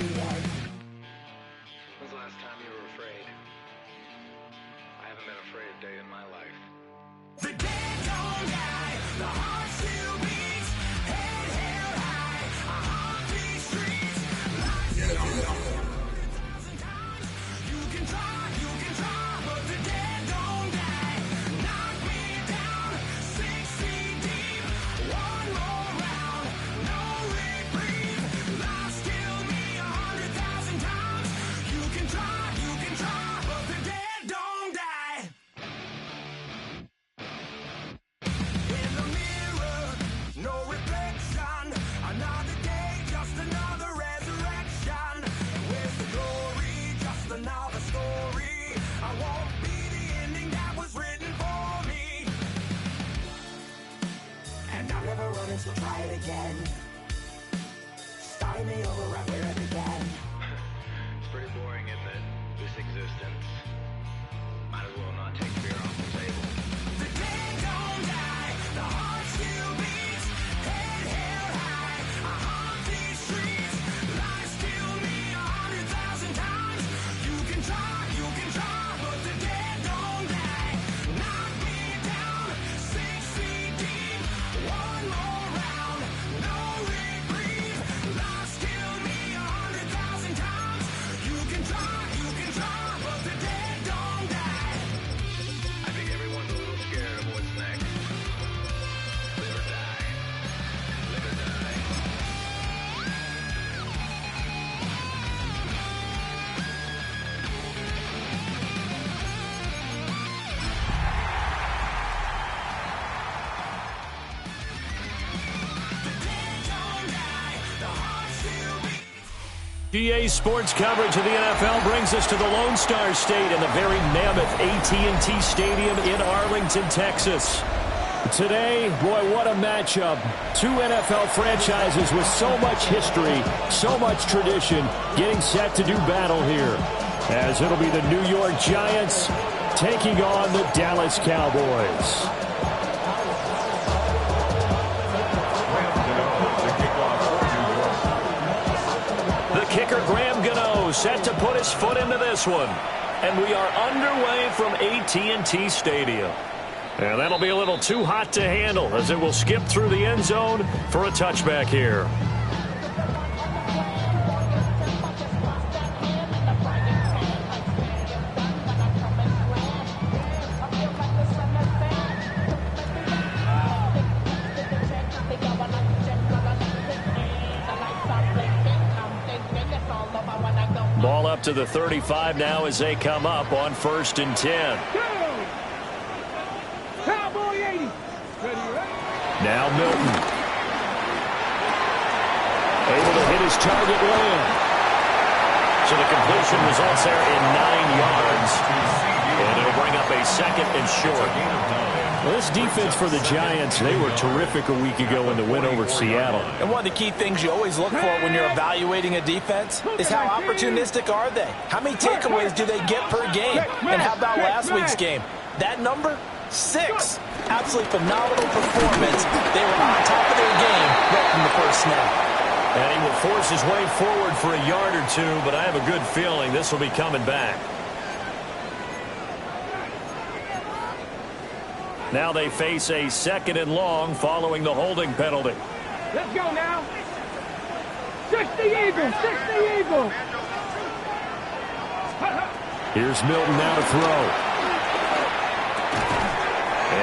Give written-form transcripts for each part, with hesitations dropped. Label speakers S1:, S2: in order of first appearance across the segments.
S1: When's the last time you were afraid? I haven't been afraid a day in my life.
S2: The dead don't die, the heart still beats, head held high, I haunt these streets, life still beats 100,000 times. You can try, but the dead don't die. Knock me down, 6 feet deep, one more round, no reprieve. Life still me 100,000 times. You can try, but the dead don't die. In the mirror, no reflection. Another day, just another resurrection. Where's the glory? Just another story. I won't be the ending that was written for me. And I'm never running, so try it again. Starting me over right where it began.
S1: It's pretty boring, isn't it? This existence. Might as well not take fear off the table.
S2: The dead don't die, the heart still beats, head held high, I haunt these streets, life still me 100,000 times. You can try, but the dead don't die. Knock me down, 6 feet deep, one more round, no reprieve. Life still me 100,000 times. You can try, but the dead don't die.
S1: I think everyone's a little scared of what's next. Live or die. Live or die.
S3: GA Sports coverage of the NFL brings us to the Lone Star State and the very mammoth AT&T Stadium in Arlington, Texas. Today, boy, what a matchup. Two NFL franchises with so much history, so much tradition, getting set to do battle here. As it'll be the New York Giants taking on the Dallas Cowboys. The kicker, Graham Gano, set to put his foot into this one. And we are underway from AT&T Stadium. And that'll be a little too hot to handle as it will skip through the end zone for a touchback here. Ball up to the 35 now as they come up on 1st and 10.
S4: Cowboy 80.
S3: Now Milton. Able to hit his target land. So the completion results there in 9 yards. And it'll bring up a 2nd and short. Well, this defense for the Giants, they were terrific a week ago in the win over Seattle.
S5: And one of the key things you always look for when you're evaluating a defense is how opportunistic are they? How many takeaways do they get per game? And how about last week's game? That number? 6. Absolutely phenomenal performance. They were on top of their game right from the first snap.
S3: And he will force his way forward for a yard or two, but I have a good feeling this will be coming back. Now they face a 2nd and long following the holding penalty.
S4: Let's go now. 60 Eagles, 60 Eagles.
S3: Here's Milton now to throw.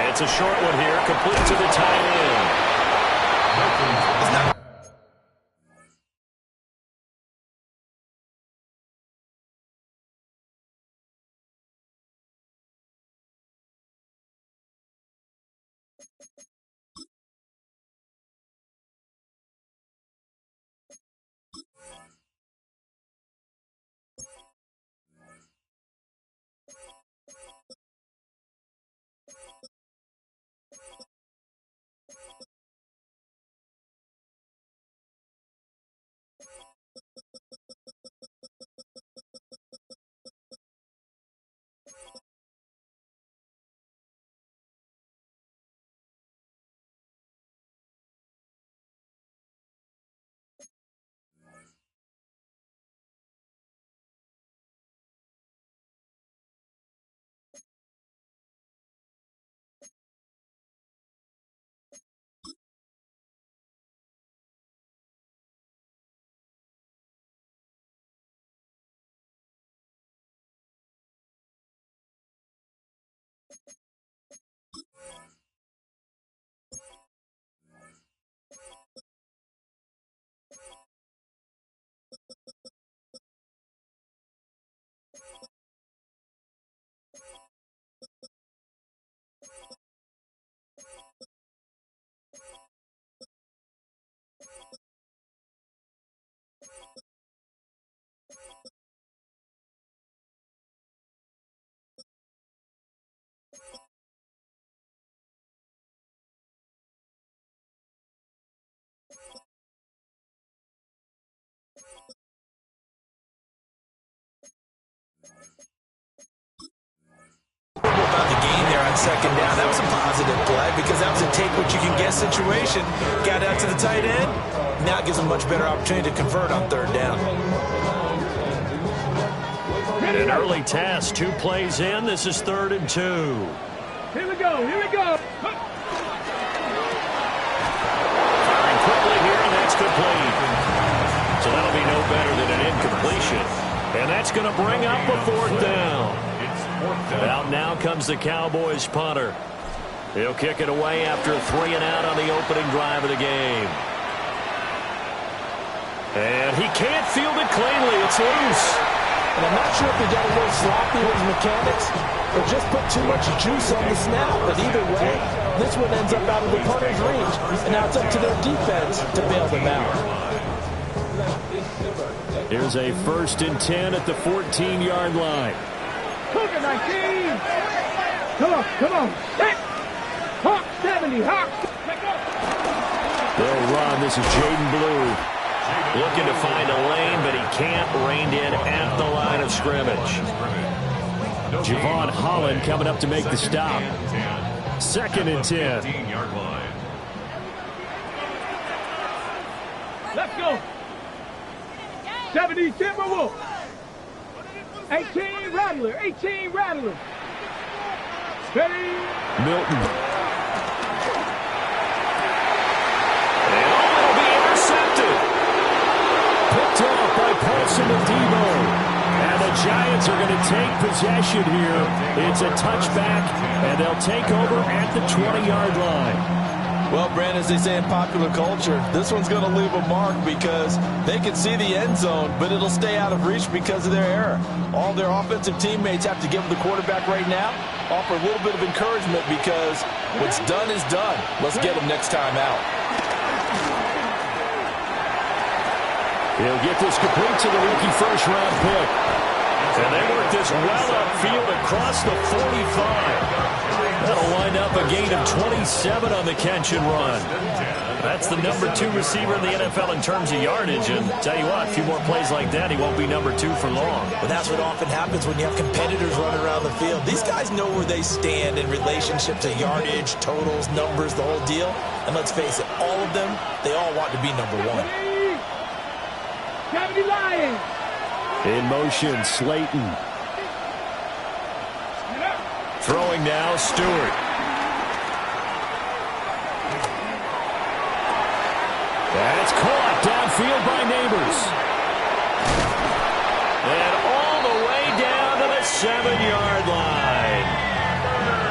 S3: It's a short one here, complete to the tight end.
S5: second down. That was a positive play because that was a take-what-you-can-get situation. Got out to the tight end. Now it gives them a much better opportunity to convert on third down.
S3: An early task, 2 plays in. This is 3rd and 2.
S4: Here we go, here we go.
S3: Firing quickly here, and that's complete. So that'll be no better than an incompletion. And that's going to bring up a 4th down. Out now comes the Cowboys punter. He'll kick it away after a 3 and out on the opening drive of the game. And he can't field it cleanly. It's loose.
S5: And I'm not sure if he got a little sloppy with his mechanics or just put too much juice on the snap. But either way, this one ends up out of the punter's reach. And now it's up to their defense to bail them out.
S3: Here's a 1st and 10 at the 14-yard line.
S4: Cougar 19. Come on, come on. Set. Hawk 70, Hawk.
S3: They'll run. This is Jaden Blue. Looking to find a lane, but he can't. Reined in at the line of scrimmage. Javon Holland coming up to make the stop. 2nd and 10.
S4: Let's go. 70 Timberwolves. 18 Rattler. 18 Rattler. Ready?
S3: Milton. And it'll be intercepted. Picked off by Paulson and Debo. And the Giants are going to take possession here. It's a touchback, and they'll take over at the 20-yard line.
S5: Well, Brandon, as they say in popular culture, this one's going to leave a mark because they can see the end zone, but it'll stay out of reach because of their error. All their offensive teammates have to give the quarterback right now, offer a little bit of encouragement because what's done is done. Let's get them next time out.
S3: He'll get this complete to the rookie first-round pick. And they work this well upfield across the 45. That'll wind up a gain of 27 on the catch and run. That's the number 2 receiver in the NFL in terms of yardage. And tell you what, a few more plays like that, he won't be number 2 for long.
S5: But that's what often happens when you have competitors running around the field. These guys know where they stand in relationship to yardage, totals, numbers, the whole deal. And let's face it, all of them, they all want to be number 1.
S4: 70 Lions.
S3: In motion, Slayton. Throwing now, Stewart. That's caught downfield by Neighbors. And all the way down to the 7-yard line.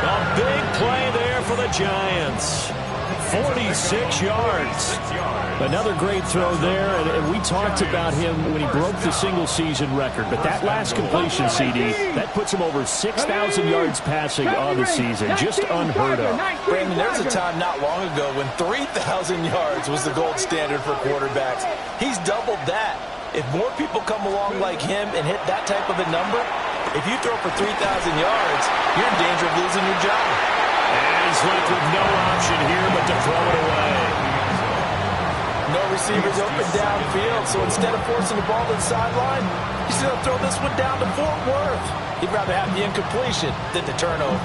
S3: A big play there for the Giants. 46 yards. Another great throw there, and we talked about him when he broke the single-season record. But that last completion, CD, that puts him over 6,000 yards passing on the season. Just unheard of.
S5: Brandon, there was a time not long ago when 3,000 yards was the gold standard for quarterbacks. He's doubled that. If more people come along like him and hit that type of a number, if you throw for 3,000 yards, you're in danger of losing your job.
S3: And he's left with no option here but to throw it away.
S5: No receivers open downfield, so instead of forcing the ball to the sideline, he's going to throw this one down to Fort Worth. He'd rather have the incompletion than the turnover.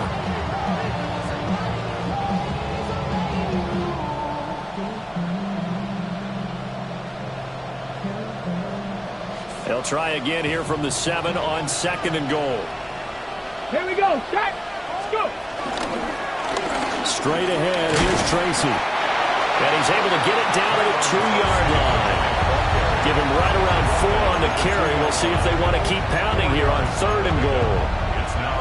S3: They'll try again here from the 7 on 2nd and goal.
S4: Here we go. Set. Let's go.
S3: Straight ahead, here's Tracy. And he's able to get it down to the 2-yard line. Give him right around 4 on the carry. We'll see if they want to keep pounding here on 3rd and goal.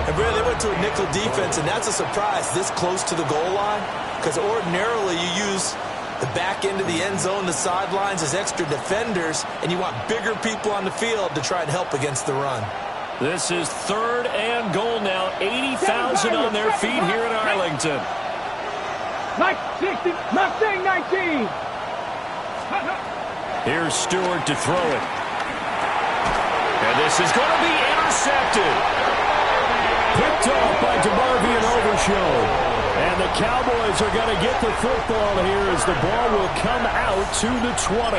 S5: And really, they went to a nickel defense, and that's a surprise this close to the goal line, because ordinarily you use the back end of the end zone, the sidelines as extra defenders, and you want bigger people on the field to try and help against the run.
S3: This is 3rd and goal now. 80,000 on their feet here in Arlington.
S4: Like 60, Mustang 19.
S3: Here's Stewart to throw it. And this is going to be intercepted. Picked off by DeMarvion Overshow. And the Cowboys are going to get the football here as the ball will come out to the 20.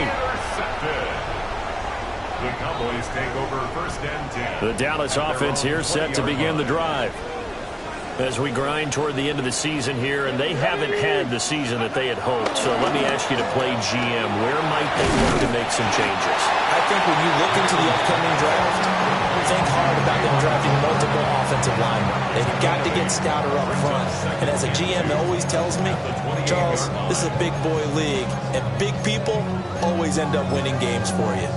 S6: The Cowboys take over 1st and 10.
S3: The Dallas offense here set to begin the drive. As we grind toward the end of the season here, and they haven't had the season that they had hoped. So let me ask you to play GM. Where might they look to make some changes?
S5: I think when you look into the upcoming draft, think hard about them drafting multiple offensive linemen. They've got to get stouter up front. And as a GM always tells me, Charles, this is a big boy league, and big people always end up winning games for you.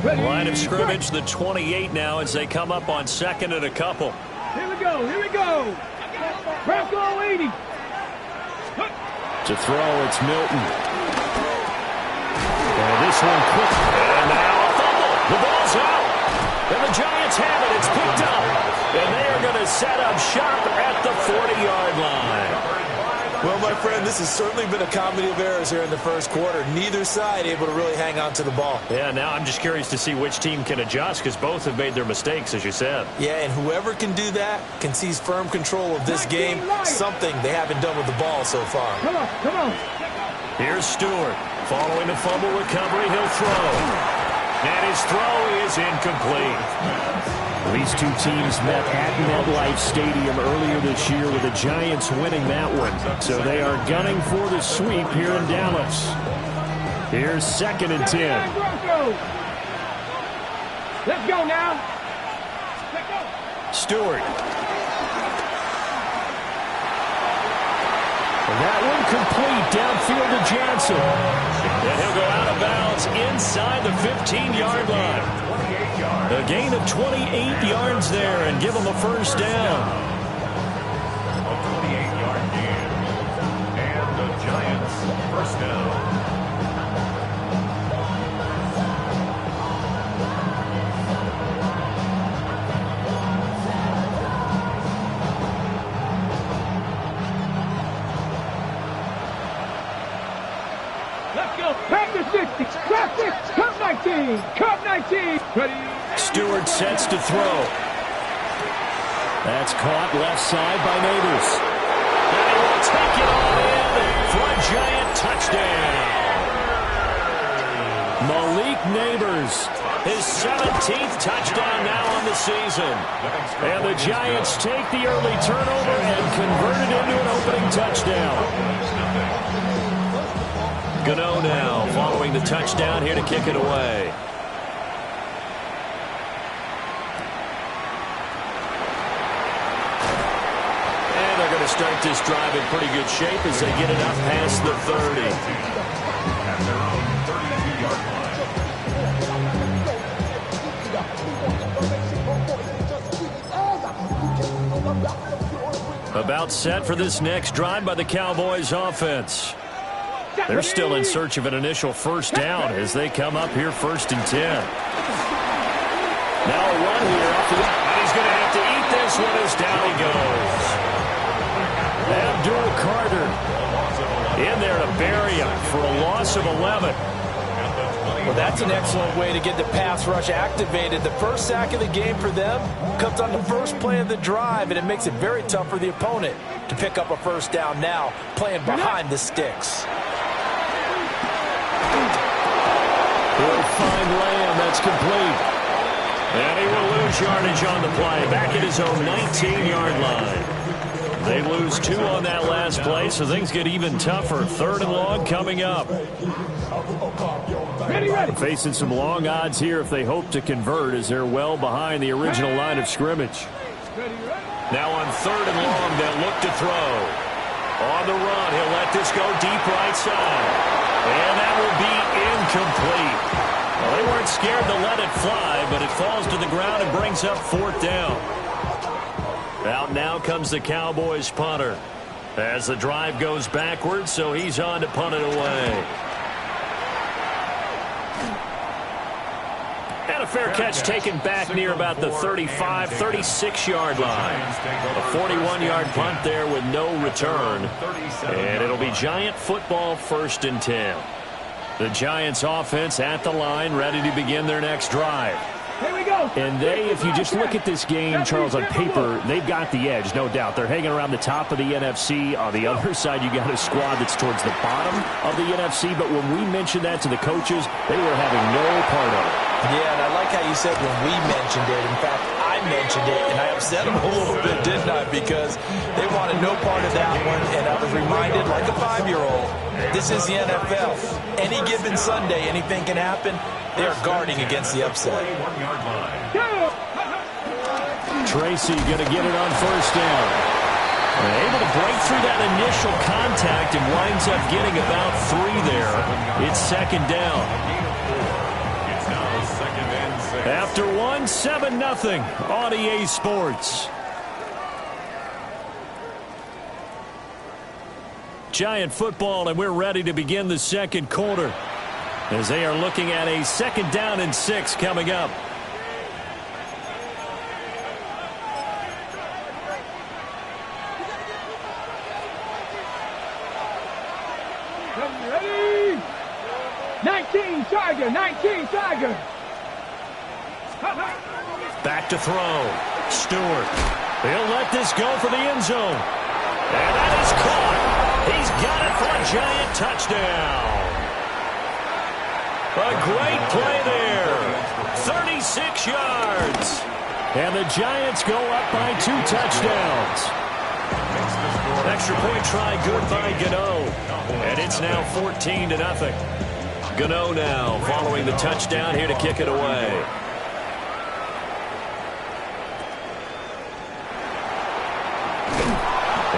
S3: Line of scrimmage, the 28 now as they come up on second and a couple.
S4: Here we go, here we go. Bronco 80.
S3: To throw, it's Milton. And this one quick. And now a fumble. The ball's out. And the Giants have it. It's picked up. And they are going to set up shop at the 40-yard line.
S5: Well, my friend, this has certainly been a comedy of errors here in the first quarter. Neither side able to really hang on to the ball.
S3: Yeah, now I'm just curious to see which team can adjust because both have made their mistakes, as you said.
S5: Yeah, and whoever can do that can seize firm control of this game, something they haven't done with the ball so far.
S4: Come on, come on.
S3: Here's Stewart. Following the fumble recovery, he'll throw. And his throw is incomplete. These two teams met at MetLife Stadium earlier this year with the Giants winning that one. So they are gunning for the sweep here in Dallas. Here's 2nd and 10.
S4: Let's go now.
S3: Stewart. And that one complete downfield to Johnson. And he'll go out of bounds inside the 15-yard line. A gain of 28 yards there and give them a first down.
S1: A 28-yard gain. And the Giants first down.
S4: Let's go. Pack the 60. Pack 6. Cup 19. Cup 19. Ready.
S3: Stewart sets to throw. That's caught left side by Neighbors. And he will take it all in for a Giant touchdown. Malik Neighbors, his 17th touchdown now on the season. And the Giants take the early turnover and convert it into an opening touchdown. Gano now following the touchdown here to kick it away. Start this drive in pretty good shape as they get it up past the 30.
S1: At their own 32-yard line.
S3: About set for this next drive by the Cowboys offense. They're still in search of an initial first down as they come up here 1st and 10. Now a run here off the left. And he's going to have to eat this one as down he goes. Abdul Carter in there to bury him for a loss of 11.
S5: Well, that's an excellent way to get the pass rush activated. The first sack of the game for them comes on the first play of the drive, and it makes it very tough for the opponent to pick up a first down now, playing behind the sticks.
S3: He'll find Lamb. That's complete. And he will lose yardage on the play. Back at his own 19-yard line. They lose 2 on that last play, so things get even tougher. 3rd and long coming up.
S4: Ready, ready.
S3: Facing some long odds here if they hope to convert as they're well behind the original line of scrimmage. Now on 3rd and long, they'll look to throw. On the run, he'll let this go deep right side. And that will be incomplete. Well, they weren't scared to let it fly, but it falls to the ground and brings up 4th down. Out now comes the Cowboys punter as the drive goes backwards, so he's on to punt it away. And a fair catch taken back near about the 35, 36-yard line. A 41-yard punt there with no return. And it'll be Giant football 1st and 10. The Giants offense at the line, ready to begin their next drive.
S4: Here we go.
S3: And they, if you just look at this game, Charles, on paper, they've got the edge, no doubt. They're hanging around the top of the NFC. On the other side, you got a squad that's towards the bottom of the NFC. But when we mentioned that to the coaches, they were having no part of it.
S5: Yeah, and I like how you said when we mentioned it. In fact, I mentioned it, and I upset them a little bit, didn't I? Because they wanted no part of that one, and I was reminded, like a 5-year-old, this is the NFL. Any given Sunday, anything can happen. They are guarding against the upset.
S3: Tracy going to get it on first down. Able to break through that initial contact and winds up getting about 3 there. It's second down. After 1, 7-0 on EA Sports. Giant football, and we're ready to begin the second quarter as they are looking at a 2nd down and 6 coming up.
S4: Ready? 19 Tiger.
S3: Back to throw. Stewart. He'll let this go for the end zone. And that is caught. He's got it for a Giant touchdown. A great play there. 36 yards. And the Giants go up by 2 touchdowns. Extra point try good by Gano. And it's now 14-0. Gano now following the touchdown here to kick it away.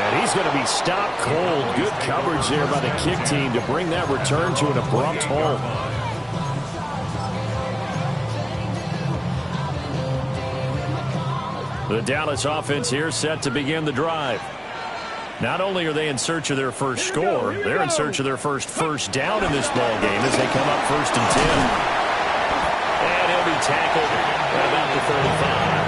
S3: And he's going to be stopped cold. Good coverage there by the kick team to bring that return to an abrupt halt. The Dallas offense here set to begin the drive. Not only are they in search of their first score, they're in search of their first down in this ball game as they come up 1st and 10. And he'll be tackled at about the 35.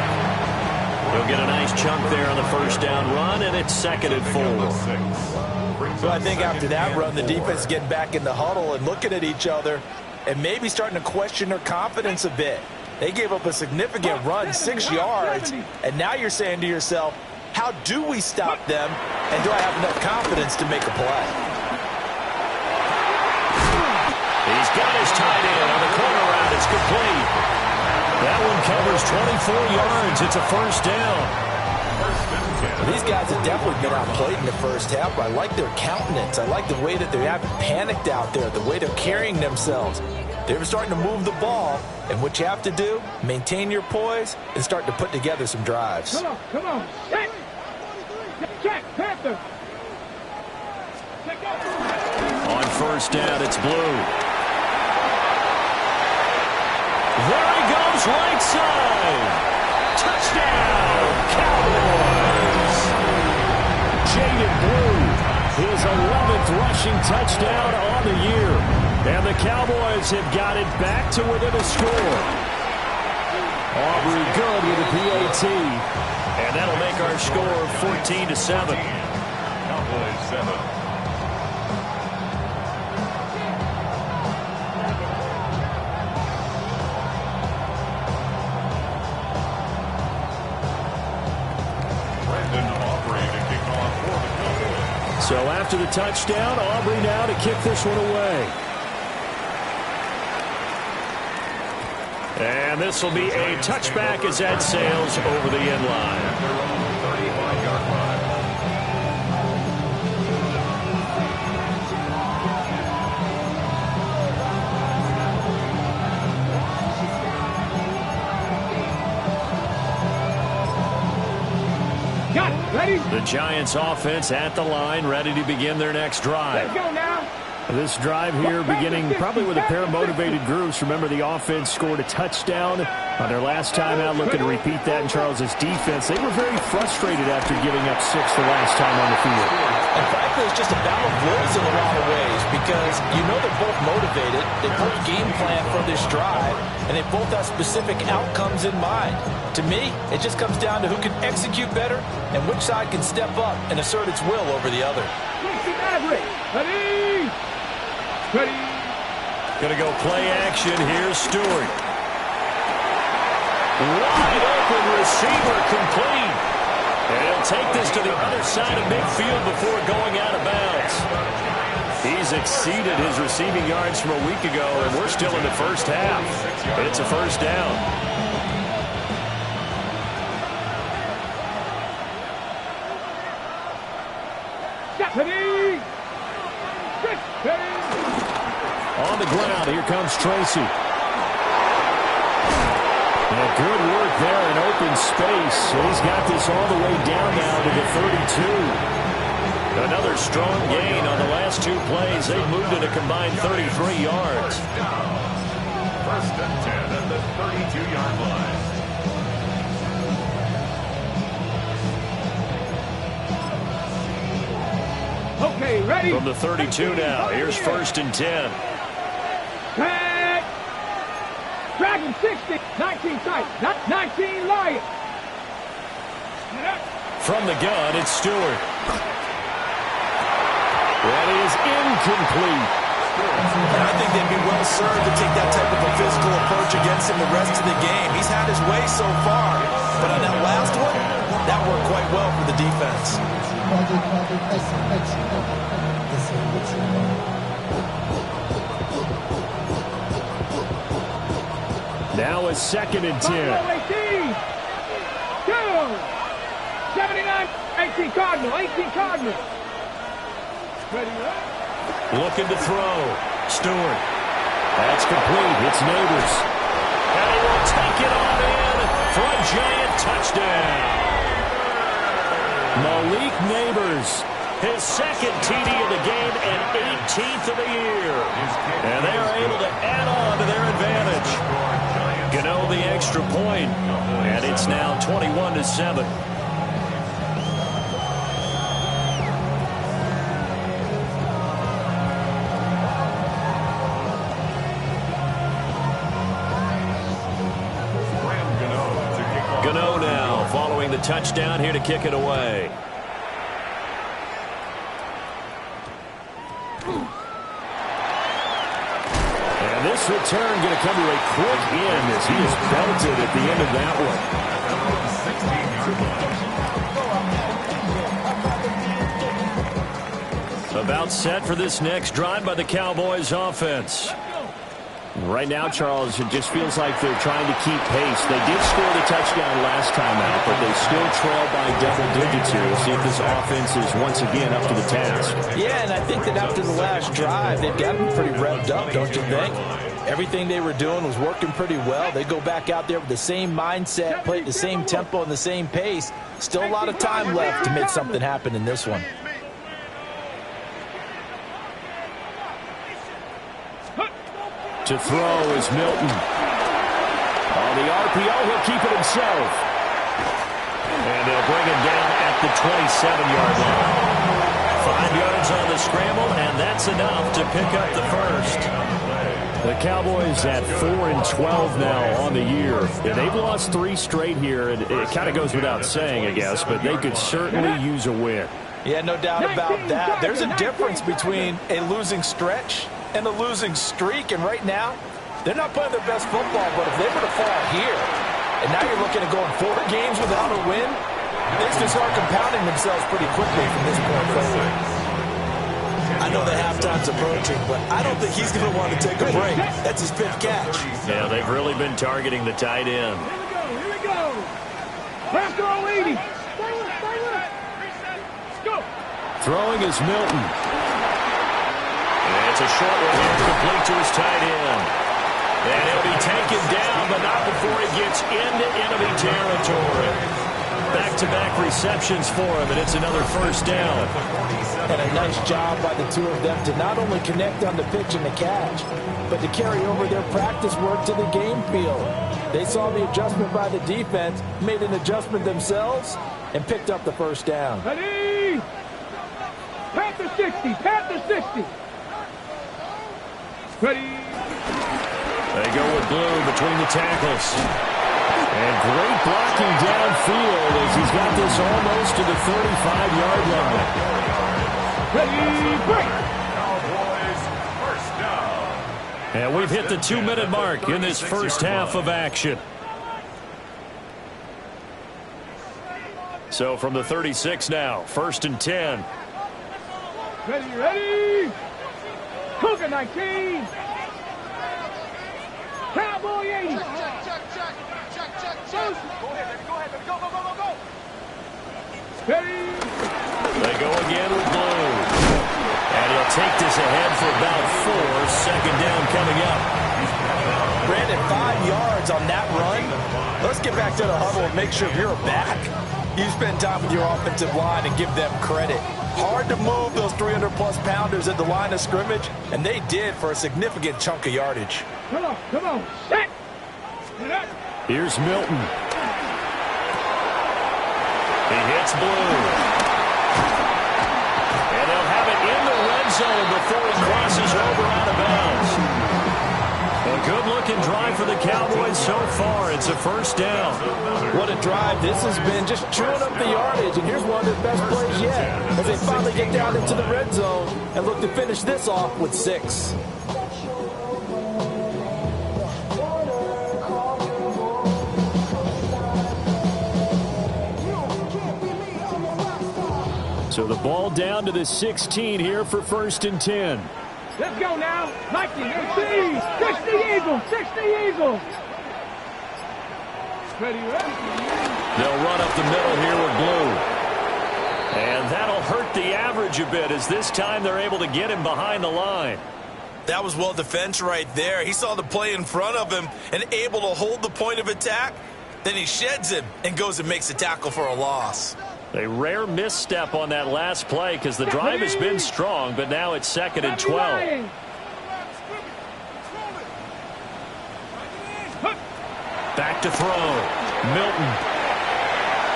S3: He'll get a nice chunk there on the first down run, and it's 2nd and 4.
S5: So I think after that run, the defense getting back in the huddle and looking at each other and maybe starting to question their confidence a bit. They gave up a significant run, 6 yards, and now you're saying to yourself, how do we stop them, and do I have enough confidence to make a play?
S3: He's got his tight end on the corner route. It's complete. That one covers 24 yards. It's a first down.
S5: Well, these guys have definitely been outplayed in the first half. I like their countenance. I like the way that they haven't panicked out there, the way they're carrying themselves. They're starting to move the ball, and what you have to do, maintain your poise and start to put together some drives.
S4: Come on. Check, Panther.
S3: On first down, it's Blue. There he goes, right side. Touchdown, Cowboys. Jaden Blue, his 11th rushing touchdown on the year. And the Cowboys have got it back to within a score. Aubrey good with a PAT. And that'll make our score 14-7.
S1: Cowboys 7.
S3: So after the touchdown, Aubrey now to kick this one away. And this will be a touchback as that sails over the end line.
S1: 35-yard line.
S4: Got it. Ready?
S3: The Giants offense at the line, ready to begin their next drive.
S4: Let's go now.
S3: This drive here beginning probably with a pair of motivated groups. Remember, the offense scored a touchdown on their last time out, looking to repeat that in Charles's defense. They were very frustrated after giving up 6 the last time on the field.
S5: And frankly, it's just a battle of wills in a lot of ways because you know they're both motivated. They both game plan for this drive, and they both have specific outcomes in mind. To me, it just comes down to who can execute better and which side can step up and assert its will over the other.
S4: Ready?
S3: Gonna go play action. Here's Stewart. Wide open receiver complete. And he'll take this to the other side of midfield before going out of bounds. He's exceeded his receiving yards from a week ago, and we're still in the first half. It's a first down. On the ground, here comes Tracy. And good work there in open space. He's got this all the way down now to the 32. Another strong gain on the last two plays. They've moved it a combined 33 yards.
S1: First and 10 at the 32-yard line.
S4: Okay, ready?
S3: From the 32 now, here's first and 10.
S4: Back. Dragon 60. 19 tight. 19 Lion.
S3: From the gun, it's Stewart. That is incomplete.
S5: And I think they'd be well served to take that type of a physical approach against him the rest of the game. He's had his way so far, but on that last one, that worked quite well for the defense.
S3: Now a second and 10.
S4: 18. 2. 79. 18 Cardinal. 18 Cardinal. Ready, right?
S3: Looking to throw. Stewart. That's complete. It's Neighbors. And he will take it on in for a giant touchdown. Malik Neighbors. His second TD of the game and 18th of the year. And they are able to add on to their advantage. Gano the extra point. And it's now 21-7. Gano now following the touchdown here to kick it away. And this return going to come to a quick end as he is belted at the end of that one. About set for this next drive by the Cowboys offense. Right now, Charles, it just feels like they're trying to keep pace. They did score the touchdown last time out, but they still trail by double digits here. We'll see if this offense is once again up to the task.
S5: Yeah, and I think that after the last drive, they've got to be pretty revved up, don't you think? Everything they were doing was working pretty well. They go back out there with the same mindset, play at the same tempo and the same pace. Still a lot of time left to make something happen in this one.
S3: To throw is Milton. On the RPO, he'll keep it himself. And they'll bring him down at the 27-yard line. 5 yards on the scramble, and that's enough to pick up the first. The Cowboys at 4-12 now on the year. And they've lost 3 straight here, and it kind of goes without saying, I guess, but they could certainly use a win.
S5: Yeah, no doubt about that. There's a difference between a losing stretch and a losing streak, and right now, they're not playing their best football, but if they were to fall here, and now you're looking at going 4 games without a win, things can start compounding themselves pretty quickly from this point forward. I know the halftime's approaching, but I don't think he's going to want to take a break. That's his 5th catch.
S3: Yeah, they've really been targeting the tight end.
S4: Here we go. Last throw, 80. Let's go.
S3: Throwing is Milton. It's a short one here, complete to his tight end. And he'll be taken down, but not before he gets into enemy territory. Back-to-back receptions for him, and it's another first down.
S5: And a nice job by the two of them to not only connect on the pitch and the catch, but to carry over their practice work to the game field. They saw the adjustment by the defense, made an adjustment themselves, and picked up the first down.
S4: Ready? Panther 60. Panther 60. Ready?
S3: They go with Blue between the tackles. And great blocking downfield as he's got this almost to the 35-yard line.
S4: Ready? Break.
S1: Cowboys first down.
S3: And we've hit the 2-minute mark in this first half of action. So from the 36 now, 1st and 10.
S4: Ready. Cougar 19. Cowboy 80.
S2: Check. Go ahead, baby. Go.
S4: Ready.
S3: They go again with Blue. And he'll take this ahead for about 4. 2nd down coming up.
S5: Brandon, 5 yards on that run. Let's get back to the huddle and make sure you're back. You spend time with your offensive line and give them credit. Hard to move those 300-plus pounders at the line of scrimmage, and they did for a significant chunk of yardage.
S4: Come on. Set.
S3: Here's Milton. He hits Blue. And they'll have it in the red zone before he crosses over out of bounds. A good-looking drive for the Cowboys so far. It's a 1st down.
S5: What a drive this has been, just chewing up the yardage, and here's one of their best plays yet as they finally get down into the red zone and look to finish this off with 6.
S3: So the ball down to the 16 here for 1st and 10.
S4: Let's go now. Mikey, 60 Eagles. Ready.
S3: They'll run up the middle here with Blue. And that'll hurt the average a bit as this time they're able to get him behind the line.
S6: That was well defense right there. He saw the play in front of him and able to hold the point of attack. Then he sheds him and goes and makes a tackle for a loss.
S3: A rare misstep on that last play because the drive has been strong, but now it's 2nd and 12. Back to throw. Milton.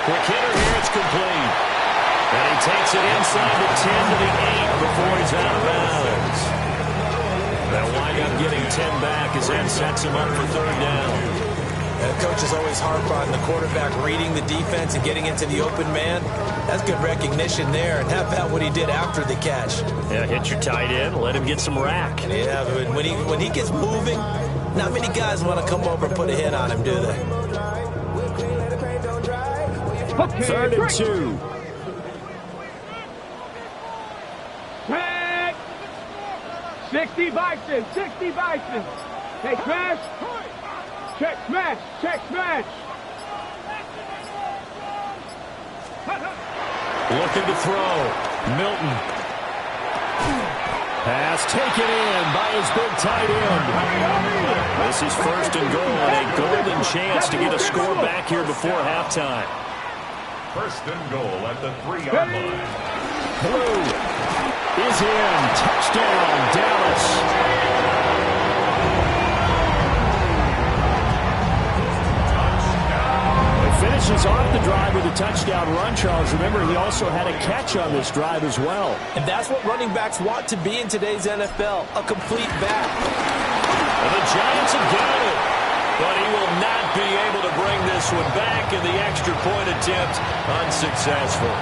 S3: Quick hitter here. It's complete. And he takes it inside the 10 to the 8 before he's out of bounds. They'll wind up getting 10 back as that sets him up for 3rd down.
S5: The coaches always harp on the quarterback reading the defense and getting into the open man. That's good recognition there. And how about what he did after the catch?
S3: Yeah, hit your tight end, let him get some rack.
S5: Yeah, but when he gets moving, not many guys want to come over and put a hit on him, do they?
S3: 3rd and 2.
S4: Track. 60 Bison. Hey, crash. Check smash.
S3: Looking to throw. Milton. Pass taken in by his big tight end. This is 1st and goal and a golden chance to get a score back here before halftime.
S7: 1st and goal at the 3-yard line.
S3: Blue is in. Touchdown, Dallas. Finishes off the drive with a touchdown run, Charles. Remember, he also had a catch on this drive as well.
S5: And that's what running backs want to be in today's NFL, a complete back.
S3: And the Giants have got it. But he will not be able to bring this one back, and the extra point attempt unsuccessful.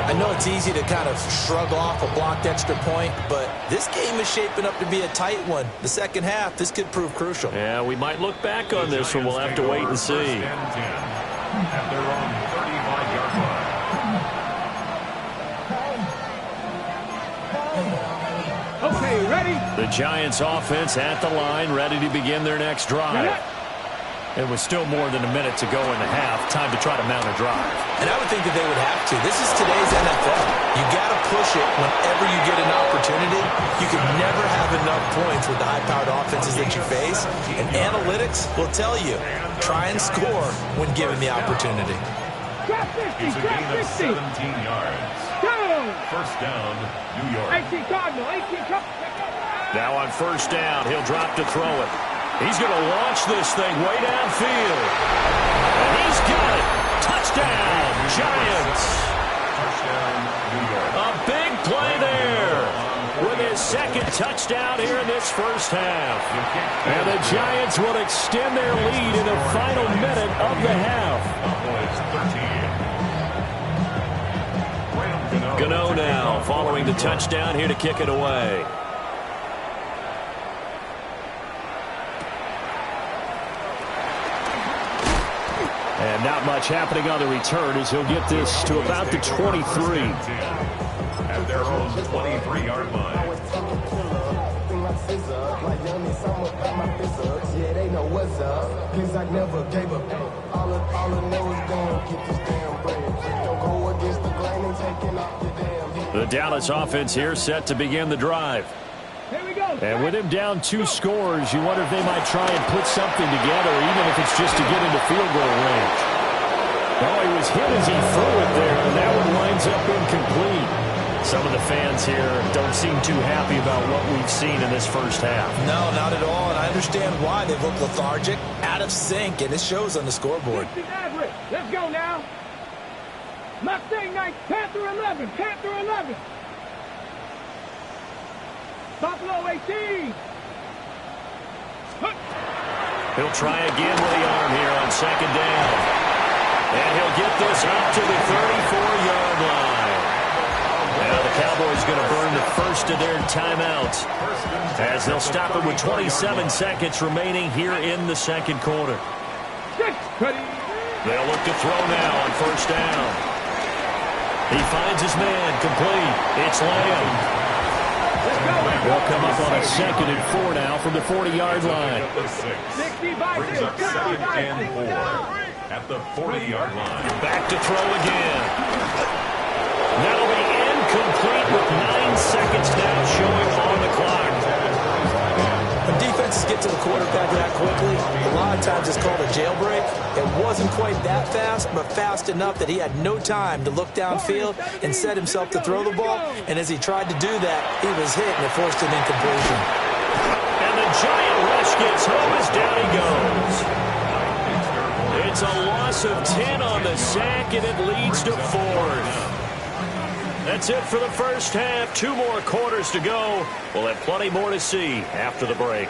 S5: I know it's easy to kind of shrug off a blocked extra point, but this game is shaping up to be a tight one. The 2nd half, this could prove crucial.
S3: Yeah, we might look back on this one. We'll have to wait and see.
S7: At their own 35-yard line.
S4: Okay, ready?
S3: The Giants offense at the line, ready to begin their next drive. It was still more than a minute to go in the half. Time to try to mount a drive.
S5: And I would think that they would have to. This is today's NFL. You got to push it whenever you get an opportunity. You can never have enough points with the high-powered offenses that you face. And analytics will tell you, try and score when given the opportunity.
S7: It's a gain of 17 yards.
S4: Go!
S7: 1st down, New York.
S4: 18 Cardinal.
S3: Now on 1st down, he'll drop to throw it. He's going to launch this thing way downfield. And he's got it. Touchdown, Giants.
S7: Touchdown, New York.
S3: A big play there with his 2nd touchdown here in this 1st half. And the Giants will extend their lead in the final minute of the half. Gano now following the touchdown here to kick it away. And not much happening on the return as he'll get this to about the 23.
S7: At their own 23-yard line.
S3: The Dallas offense here set to begin the drive.
S4: Here we go.
S3: And with him down 2 scores, you wonder if they might try and put something together, even if it's just to get into field goal range. Oh, he was hit as he threw it there, and that one winds up incomplete. Some of the fans here don't seem too happy about what we've seen in this first half.
S5: No, not at all, and I understand why they look lethargic, out of sync, and it shows on the scoreboard.
S4: Let's go now. Mustang 9, Panther 11, Panther 11. Buffalo 18.
S3: He'll try again with the arm here on second down. And he'll get this up to the 34-yard line. Now the Cowboys going to burn the first of their timeouts as they'll stop it with 27 seconds remaining here in the second quarter. They'll look to throw now on first down. He finds his man, complete. It's Lamb. They'll come up on a 2nd and 4 now from the 40-yard line.
S7: Brings up 2nd and 4 at the 40-yard line.
S3: Back to throw again. That'll be incomplete with 9 seconds now showing on the clock.
S5: When defenses get to the quarterback that quickly, a lot of times it's called a jailbreak. It wasn't quite that fast, but fast enough that he had no time to look downfield and set himself to throw the ball. And as he tried to do that, he was hit and it forced an incompletion.
S3: And the giant rush gets home as down he goes. It's a loss of 10 on the sack, and it leads to 4th. That's it for the first half. 2 more quarters to go. We'll have plenty more to see after the break.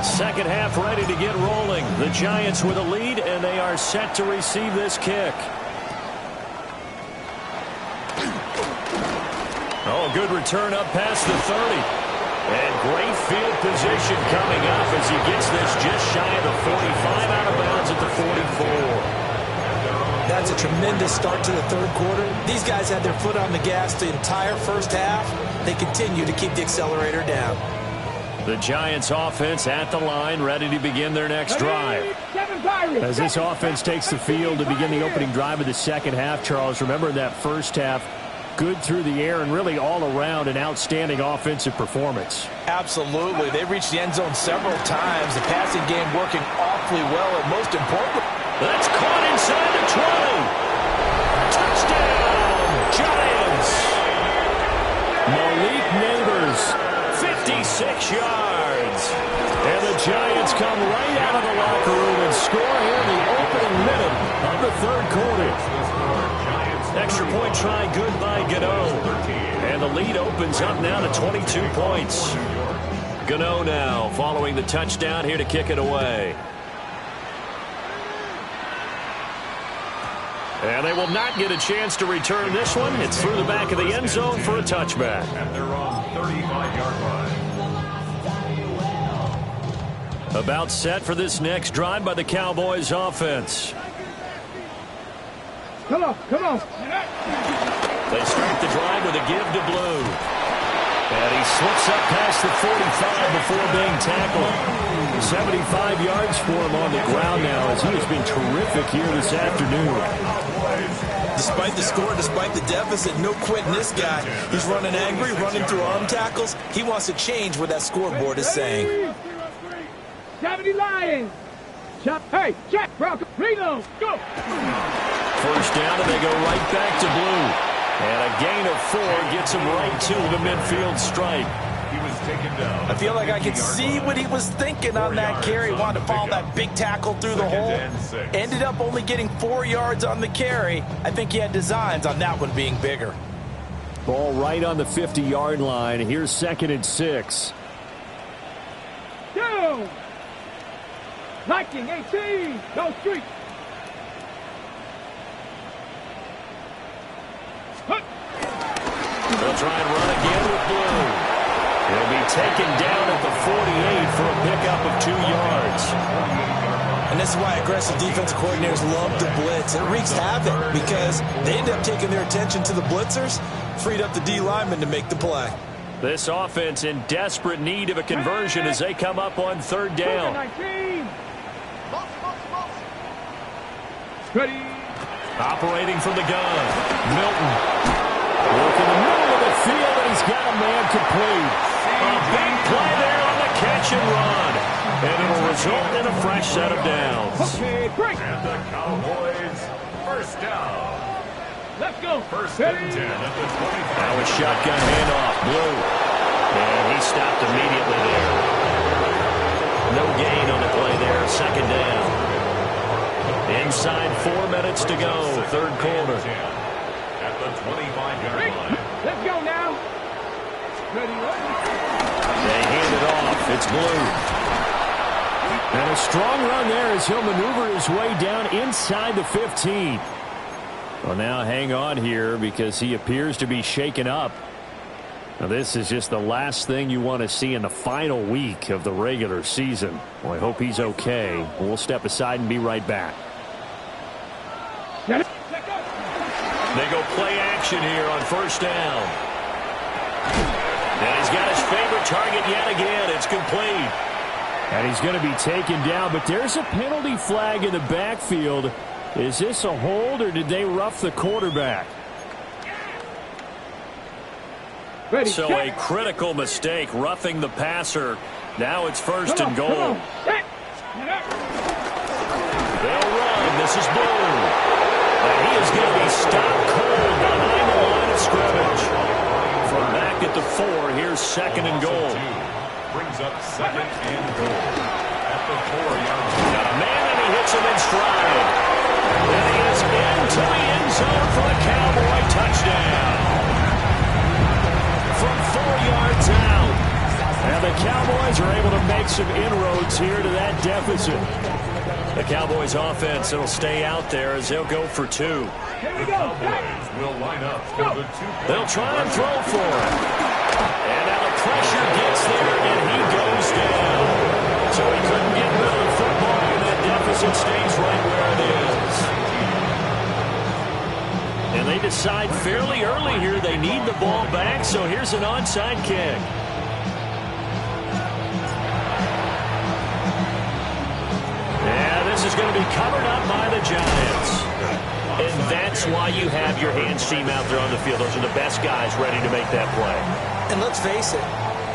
S3: Second half ready to get rolling. The Giants with a lead, and they are set to receive this kick. Oh, good return up past the 30. And great field position coming up as he gets this just shy of the 45, out of bounds at the 44.
S5: That's a tremendous start to the third quarter. These guys had their foot on the gas the entire first half. They continue to keep the accelerator down.
S3: The Giants offense at the line, ready to begin their next drive. As this offense takes the field to begin the opening drive of the second half, Charles, remember that first half, good through the air and really all around an outstanding offensive performance.
S5: Absolutely. They reached the end zone several times. The passing game working awfully well, and most importantly,
S3: that's caught inside the 20. Touchdown, Giants. Malik Neighbors, 56 yards. And the Giants come right out of the locker room and score here in the opening minute of the third quarter. Extra point try good by Gano. And the lead opens up now to 22 points. Gano now following the touchdown here to kick it away. And they will not get a chance to return this one. It's through the back of the end zone for a touchback.
S7: At their own 35-yard line.
S3: About set for this next drive by the Cowboys offense.
S4: Come on, come on.
S3: They start the drive with a give to Blue. And he slips up past the 45 before being tackled. 75 yards for him on the ground now as he has been terrific here this afternoon.
S5: despite the score, despite the deficit, no quitting this guy. He's running angry, running through arm tackles. He wants to change what that scoreboard is saying.
S4: 70 Lions. Hey, check, Bronco. Reload. Go.
S3: First down, and they go right back to Blue. And a gain of 4 gets him right to the midfield stripe.
S7: He was taken down.
S5: I feel like I could see what he was thinking on that carry. Wanted to follow that big tackle through the hole. Ended up only getting 4 yards on the carry. I think he had designs on that one being bigger.
S3: Ball right on the 50-yard line. Here's 2nd and 6.
S4: Down. Viking 18. Go street.
S3: They'll try and run again with Blue. He'll be taken down at the 48 for a pickup of 2 yards.
S5: And this is why aggressive defensive coordinators love to blitz. It wreaks havoc because they end up taking their attention to the blitzers, freed up the D lineman to make the play.
S3: This offense in desperate need of a conversion as they come up on 3rd down.
S4: Ready.
S3: Operating from the gun. Milton. Work in the middle of the field, and he's got a man complete. A big play there on the catch and run. And it'll result in a fresh set of downs.
S4: Okay, break.
S7: And the Cowboys, first down.
S4: Let's go.
S7: First and 10 at the 25.
S3: That was shotgun handoff. Blue. And he stopped immediately there. No gain on the play there. 2nd down. Inside 4 minutes to go. 3rd quarter.
S7: At the 25-yard line.
S4: Let's go now. Ready.
S3: They hand it off. It's Blue. And a strong run there as he'll maneuver his way down inside the 15. Well, now hang on here because he appears to be shaken up. Now, this is just the last thing you want to see in the final week of the regular season. Well, I hope he's okay. We'll step aside and be right back. They go play action here on 1st down. And he's got his favorite target yet again. It's complete. And he's going to be taken down, but there's a penalty flag in the backfield. Is this a hold, or did they rough the quarterback?
S4: Ready.
S3: So a critical mistake, roughing the passer. Now it's 1st and goal. They'll run. This is Blue. And he is going to be stopped cold behind the line of scrimmage. From back at the 4, here's 2nd and goal.
S7: Brings up 2nd and goal. At the 4-yard line.
S3: Got a man, and he hits him in stride. And he is into the end zone for a Cowboy touchdown. From 4 yards out. And the Cowboys are able to make some inroads here to that deficit. The Cowboys offense will stay out there as they'll go for 2.
S7: The Cowboys will line up for the 2-point.
S3: They'll try and throw for it. And now the pressure gets there, and he goes down. So he couldn't get rid of the football, and that deficit stays right where it is. And they decide fairly early here they need the ball back, so here's an onside kick. Yeah, this is going to be covered up by the Giants. And that's why you have your hands team out there on the field. Those are the best guys ready to make that play.
S5: And let's face it,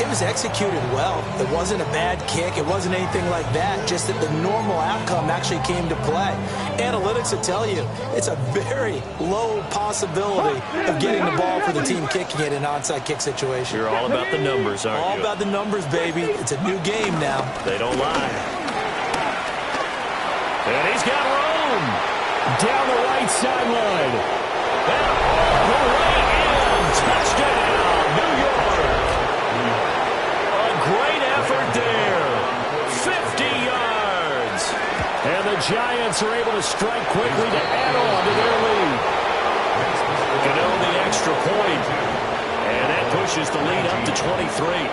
S5: it was executed well. It wasn't a bad kick. It wasn't anything like that. Just that the normal outcome actually came to play. Analytics will tell you it's a very low possibility of getting the ball for the team kicking it in an onside kick situation.
S3: You're all about the numbers, aren't you?
S5: All about the numbers, baby. It's a new game now.
S3: They don't lie. And he's got room down the right sideline. And all the way in. Touchdown, New York. A great effort there. 50 yards. And the Giants are able to strike quickly to add on to their lead. Gano the extra point. And that pushes the lead up to 23.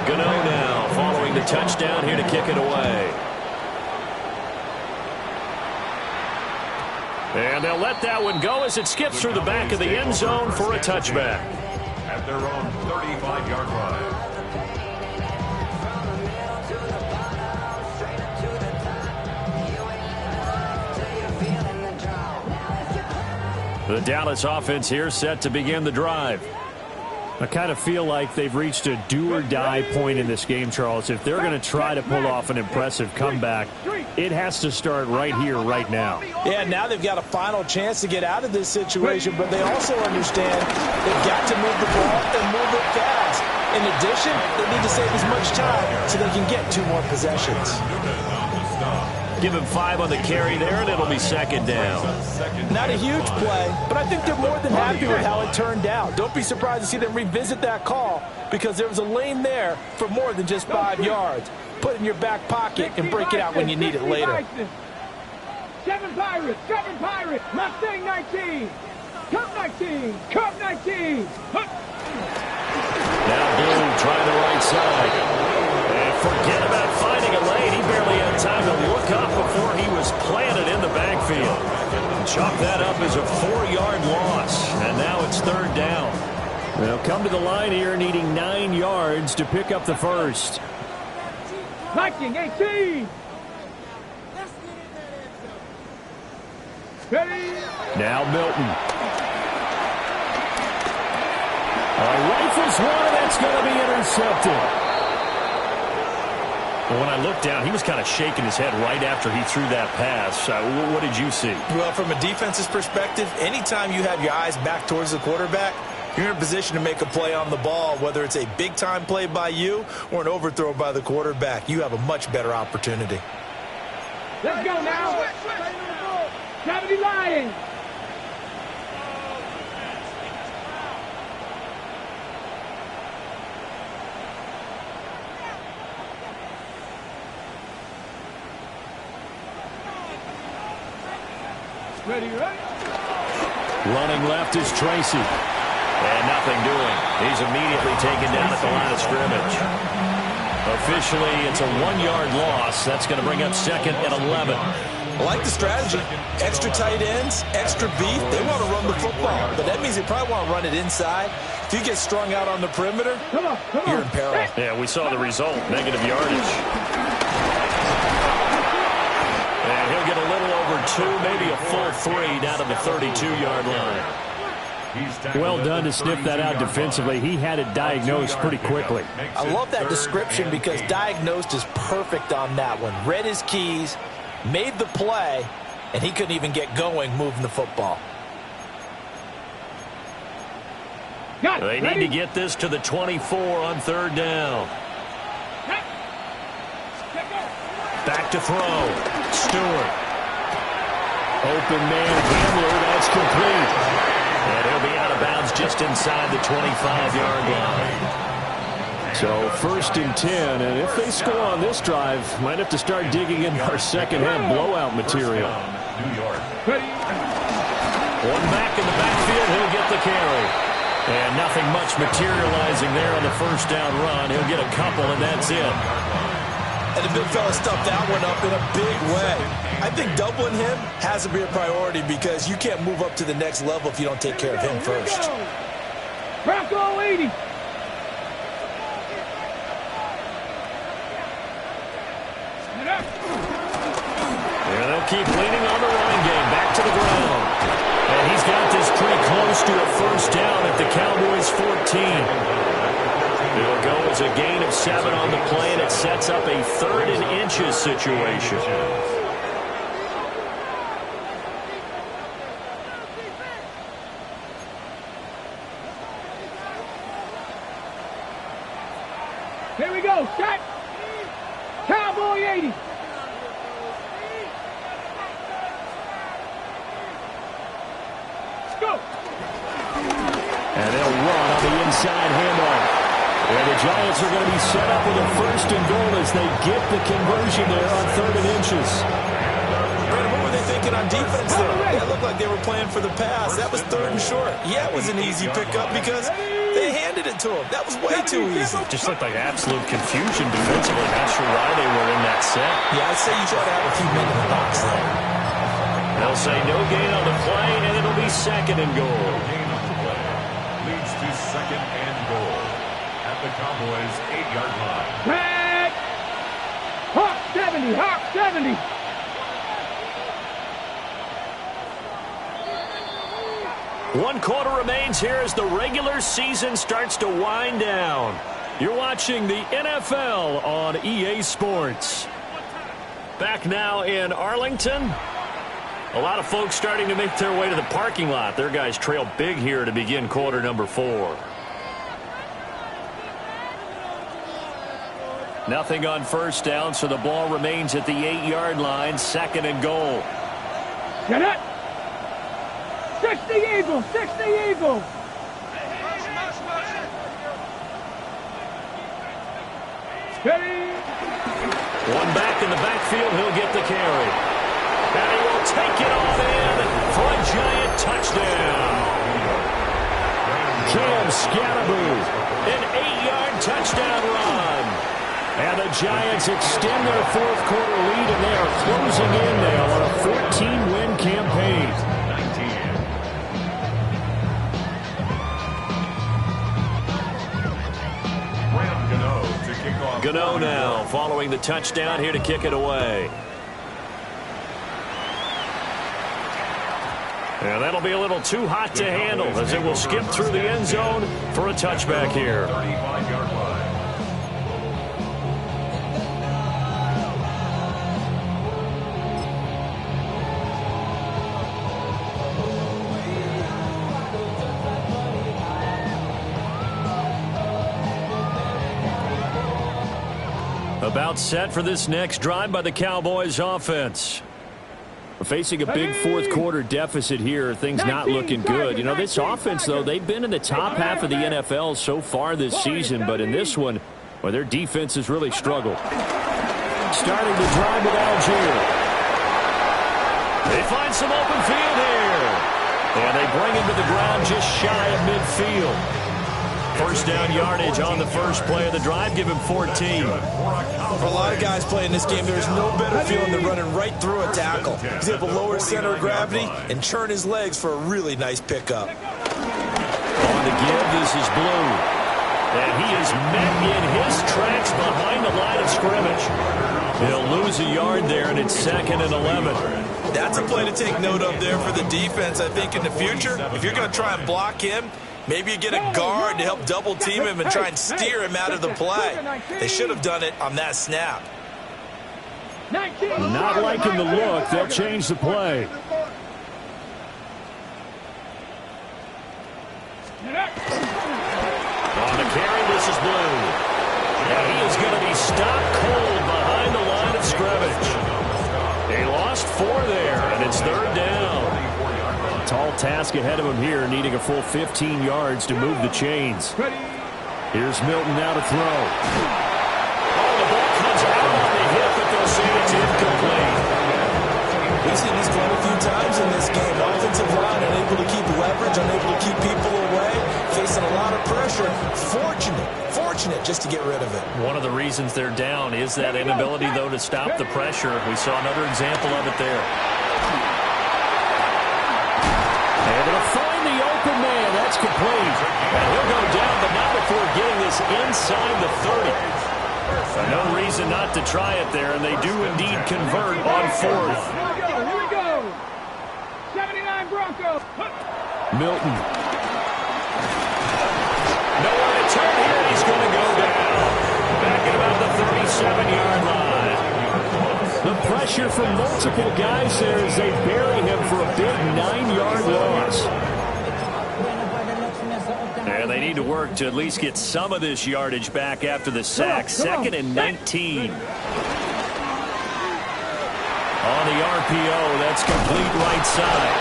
S3: Gano now following the touchdown here to kick it away. And they'll let that one go as it skips through the back of the end zone for a touchback.
S7: At their own 35-yard line.
S3: The Dallas offense here set to begin the drive. I kind of feel like they've reached a do-or-die point in this game, Charles. If they're going to try to pull off an impressive comeback, it has to start right here, right now.
S5: Yeah, now they've got a final chance to get out of this situation, but they also understand they've got to move the ball and move it fast. In addition, they need to save as much time so they can get 2 more possessions.
S3: Give him 5 on the carry there, and it'll be 2nd down.
S5: Not a huge play, but I think they're more than happy with how it turned out. Don't be surprised to see them revisit that call because there was a lane there for more than just 5 yards. Put it in your back pocket and break it out when you need it later.
S4: 7 Pirates, Mustang 19, Cup 19, Cup 19.
S3: chalk that up as a 4-yard loss. And now it's third down. They'll come to the line here needing 9 yards to pick up the first.
S4: Viking 18. Ready?
S3: Now Milton. Rifles one, and that's going to be intercepted. Well, when I looked down, he was kind of shaking his head right after he threw that pass. What did you see?
S5: Well, from a defense's perspective, anytime you have your eyes back towards the quarterback, you're in a position to make a play on the ball, whether it's a big-time play by you or an overthrow by the quarterback. You have a much better opportunity.
S4: Let's go now. 70 Lions. Ready, ready.
S3: Running left is Tracy. And nothing doing. He's immediately taken down at the line of scrimmage. Officially, it's a 1-yard loss. That's going to bring up second and 11.
S5: I like the strategy. Extra tight ends, extra beef. They want to run the football, but that means they probably want to run it inside. If you get strung out on the perimeter, you're in peril.
S3: Yeah, we saw the result. Negative yardage. And he'll get a little over 2, maybe a full 3 down to the 32-yard line. Well done to sniff that out defensively. He had it diagnosed pretty quickly.
S5: I love that description because diagnosed is perfect on that one. Read his keys, made the play, and he couldn't even get going moving the football.
S3: They need to get this to the 24 on third down. Back to throw. Stewart. Open man Hamler. That's complete. And he'll be out of bounds just inside the 25-yard line. So first and 10, and if they score on this drive, might have to start digging in our second-half blowout material. One back in the backfield, he'll get the carry. And nothing much materializing there on the first down run. He'll get a couple, and that's it.
S5: And the big fella stuffed that one up in a big way. I think doubling him has to be a priority because you can't move up to the next level if you don't take care of him first.
S4: Bronco 80.
S3: Yeah, they'll keep leaning on the running game. Back to the ground. And he's got this pretty close to a first down at the Cowboys' 14. It'll go as a gain of 7 on the play, and it sets up a 3rd and inches situation.
S4: Here we go. Set. Cowboy 80. Let's go.
S3: And they'll run on the inside handoff. And the Giants are going to be set up with a first and goal as they get the conversion there on 3rd and inches.
S5: Brandon, what were they thinking on defense there? It looked like they were playing for the pass. That was 3rd and short. Yeah, it was an easy pickup because they handed it to him. That was way too easy.
S3: Just looked like absolute confusion defensively. Not sure why they were in that set.
S5: Yeah, I'd say you try to have a few men in the box there.
S3: They'll say no gain on the play, and it'll be 2nd and goal.
S7: Gain on the play leads to 2nd and goal at the Cowboys' 8-yard line.
S4: Back. Hawk 70. Hawk 70.
S3: One quarter remains here as the regular season starts to wind down. You're watching the NFL on EA Sports. Back now in Arlington. A lot of folks starting to make their way to the parking lot. Their guys trail big here to begin quarter number 4. Nothing on first down, so the ball remains at the 8-yard line. 2nd and goal.
S4: Get it. 60 Eagles. 60 Eagles. Ready.
S3: One back in the backfield. He'll get the carry. And he will take it all in for a Giant touchdown. Cam Scatterboo, an 8-yard touchdown run. And the Giants extend their 4th quarter lead, and they are closing in now on a 14-win campaign. Gano now following the touchdown here to kick it away. And that'll be a little too hot to handle as it will skip through the end zone for a touchback here.
S7: 35-yard line.
S3: About set for this next drive by the Cowboys offense. Facing a big fourth quarter deficit here, things not looking good. You know, this offense, though, they've been in the top half of the NFL so far this season, but in this one, well, their defense has really struggled. Starting the drive with Algier. They find some open field here. And they bring him to the ground just shy of midfield. First down yardage on the first play of the drive. Give him 14.
S5: For a lot of guys playing this game, there's no better feeling than running right through a tackle. He's able to lower center of gravity and churn his legs for a really nice pickup.
S3: On the give, this is Blue. And he is met in his tracks behind the line of scrimmage. He'll lose a yard there, and it's 2nd and 11.
S6: That's a play to take note of there for the defense, I think, in the future. If you're going to try and block him, maybe you get a guard to help double team him and try and steer him out of the play. They should have done it on that snap.
S3: Not liking the look. They'll change the play. On the carry, this is Blue. And he is going to be stopped cold behind the line of scrimmage. They lost 4 there, and it's 3rd down. A tall task ahead of him here, needing a full 15 yards to move the chains. Here's Milton now to throw. Oh, the ball comes out on the hip, but they'll say it's incomplete.
S5: We've seen this quite a few times in this game. Offensive line unable to keep leverage, unable to keep people away, facing a lot of pressure. Fortunate just to get rid of it.
S3: One of the reasons they're down is that inability, though, to stop the pressure. We saw another example of it there. Able to find the open man. That's complete. And he'll go down, but not before getting this inside the 30. No reason not to try it there, and they do indeed convert on 4th.
S4: Here we go. 79 Broncos.
S3: Milton. Nowhere to turn here. He's going to go down. Back at about the 37-yard line. The pressure from multiple guys there as they bury him for a big 9-yard loss. And they need to work to at least get some of this yardage back after the sack. 2nd and 19. On the RPO, that's complete right side.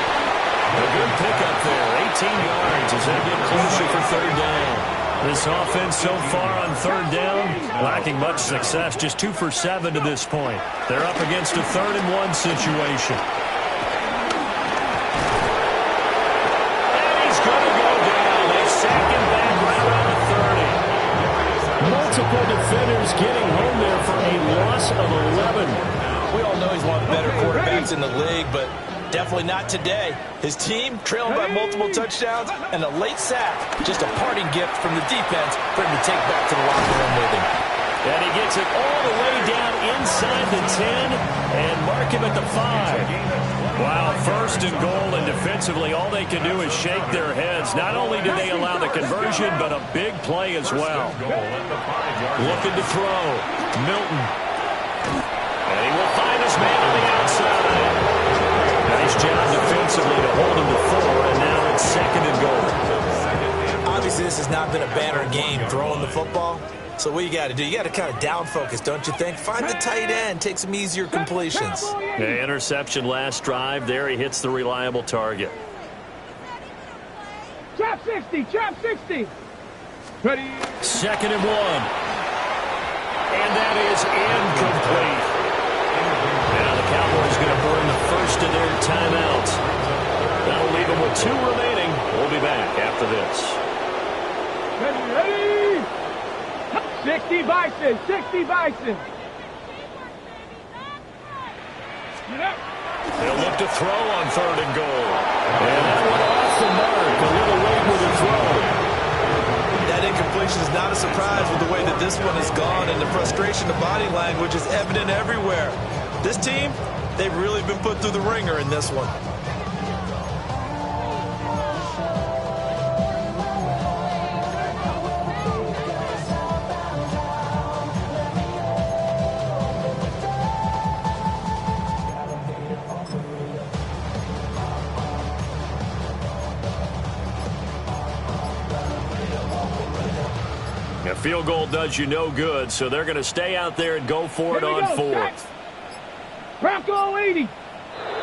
S3: A good pickup there. 18 yards as they get closer for 3rd down. This offense so far on 3rd down, lacking much success. Just 2 for 7 to this point. They're up against a 3rd and 1 situation. And he's going to go down. They sack him back right around the 30. Multiple defenders getting home there for a loss of 11.
S5: We all know he's one of the better quarterbacks in the league, but definitely not today. His team trailing by multiple touchdowns and a late sack. Just a parting gift from the defense for him to take back to the locker room with him.
S3: And he gets it all the way down inside the 10 and mark him at the 5. Wow, 1st and goal, and defensively all they can do is shake their heads. Not only do they allow the conversion, but a big play as well. Looking to throw. Milton. And he will find his man on the outside. Nice job defensively to hold him to 4, and now it's 2nd and goal.
S5: Obviously, this has not been a banner game throwing the football. So what you got to do, you got to kind of down focus, don't you think? Find the tight end, take some easier completions.
S3: The interception last drive. There he hits the reliable target.
S4: Trap 60, trap 60. Ready.
S3: 2nd and 1. And that is incomplete. Now the Cowboys going to burn the first of their timeouts. That'll leave them with 2 remaining. We'll be back after this.
S4: Ready. 60 Bison, 60 Bison.
S3: They'll look to throw on 3rd and goal. And that one off the mark. A little late with the throw.
S5: That incompletion is not a surprise with the way that this
S6: this one is gone, and the frustration, the body language is evident everywhere. This team, they've really been put through the ringer in this one.
S3: A field goal does you no good, so they're going to stay out there and go for it on fourth.
S4: Bronco 80.
S3: Boy,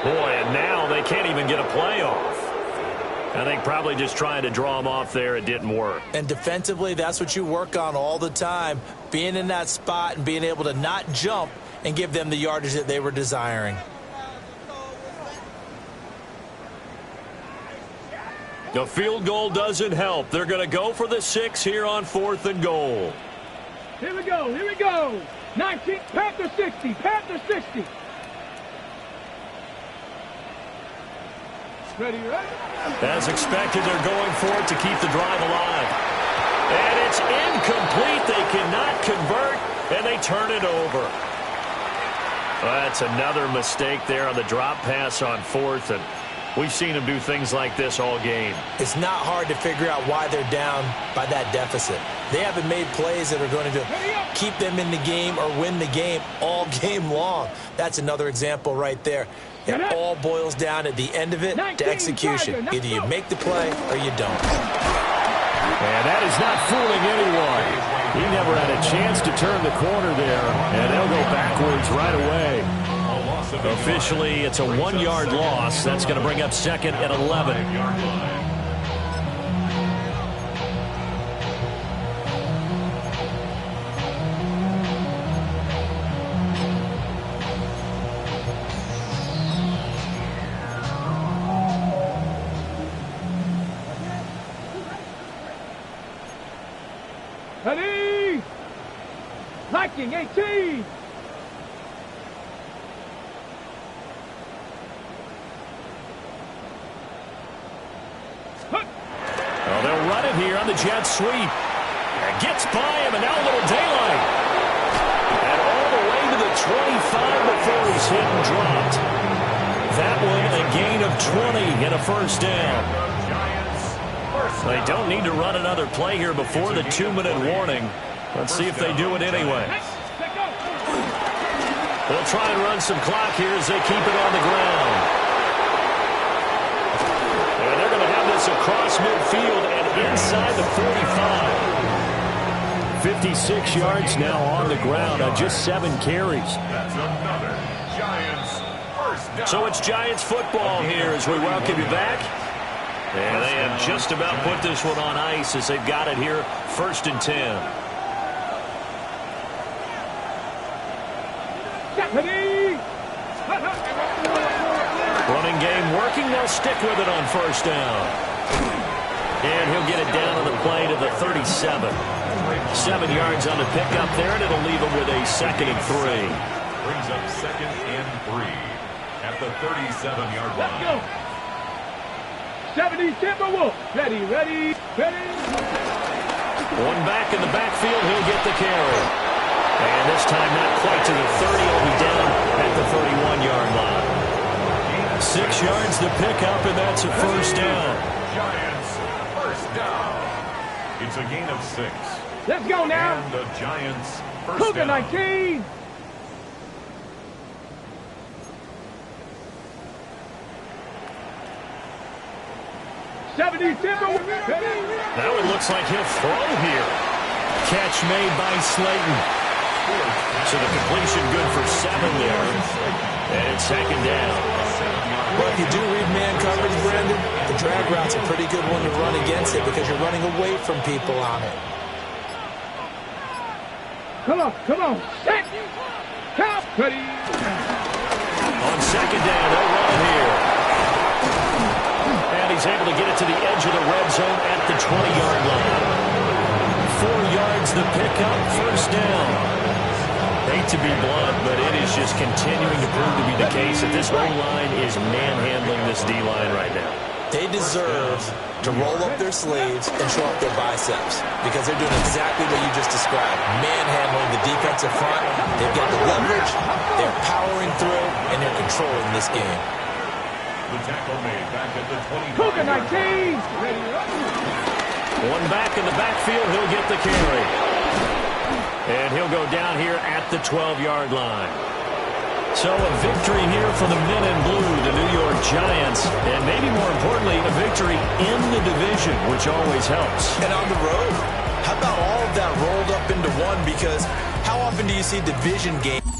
S3: and now they can't even get a play off. I think probably just trying to draw them off there, it didn't work.
S5: And defensively, that's what you work on all the time, being in that spot and being able to not jump and give them the yardage that they were desiring.
S3: The field goal doesn't help. They're going to go for the 6 here on 4th and goal.
S4: Here we go. Here we go. 19. Panther 60. Panther 60. Ready, ready?
S3: As expected, they're going for it to keep the drive alive. And it's incomplete. They cannot convert, and they turn it over. That's another mistake there on the drop pass on 4th, and we've seen them do things like this all game.
S5: It's not hard to figure out why they're down by that deficit. They haven't made plays that are going to keep them in the game or win the game all game long. That's another example right there. It all boils down at the end of it to execution. Either you make the play or you don't.
S3: And that is not fooling anyone. He never had a chance to turn the corner there, and they'll go backwards right away. Officially, it's a 1-yard loss. That's going to bring up 2nd and 11.
S4: Ready? Viking 18.
S3: Well, they'll run it here on the jet sweep. It gets by him, and now a little daylight. And all the way to the 25 before he's hit and dropped. That one a gain of 20 and a first down. They don't need to run another play here before the 2-minute warning. Let's see if they do it anyway. They'll try and run some clock here as they keep it on the ground. And they're going to have this across midfield and inside the 45. 56 yards now on the ground on just 7 carries.
S7: That's another Giants first down.
S3: So it's Giants football here as we welcome you back. And they have just about put this one on ice as they've got it here, 1st and 10. Running game working. They'll stick with it on 1st down. And he'll get it down on the play to the 37. 7 yards on the pickup there, and it'll leave him with a 2nd and 3.
S7: Brings up 2nd and 3 at the 37-yard line.
S4: Let's go. 70 Timberwolf. Ready, ready, ready.
S3: One back in the backfield. He'll get the carry. And this time not quite to the 30. He'll be down at the 31-yard line. 6 yards to pick up, and that's a first down.
S7: Giants first down. It's a gain of 6.
S4: Let's go now.
S7: And the Giants first
S4: Cougar
S7: down.
S4: 19.
S3: Now it looks like he'll throw here. Catch made by Slayton. So the completion good for 7 there. And 2nd down.
S5: Well, if you do read man coverage, Brandon, the drag route's a pretty good one to run against it because you're running away from people on it.
S4: Come on, come on. Set. Count. Ready.
S3: On 2nd down, they'll run it here. And he's able to get it to the edge of the red zone at the 20-yard line. 4 yards the pickup, first down. Hate to be blunt, but it is just continuing to prove to be the case that this O-line is manhandling this D-line right now.
S5: They deserve to roll up their sleeves and show off their biceps because they're doing exactly what you just described. Manhandling the defensive front. They've got the leverage. They're powering through, and they're controlling this game.
S7: The tackle made back at the 25.
S4: Cougar 19.
S3: One back in the backfield. He'll get the carry. And he'll go down here at the 12-yard line. So a victory here for the men in blue, the New York Giants. And maybe more importantly, a victory in the division, which always helps.
S5: And on the road, how about all of that rolled up into one? Because how often do you see division games?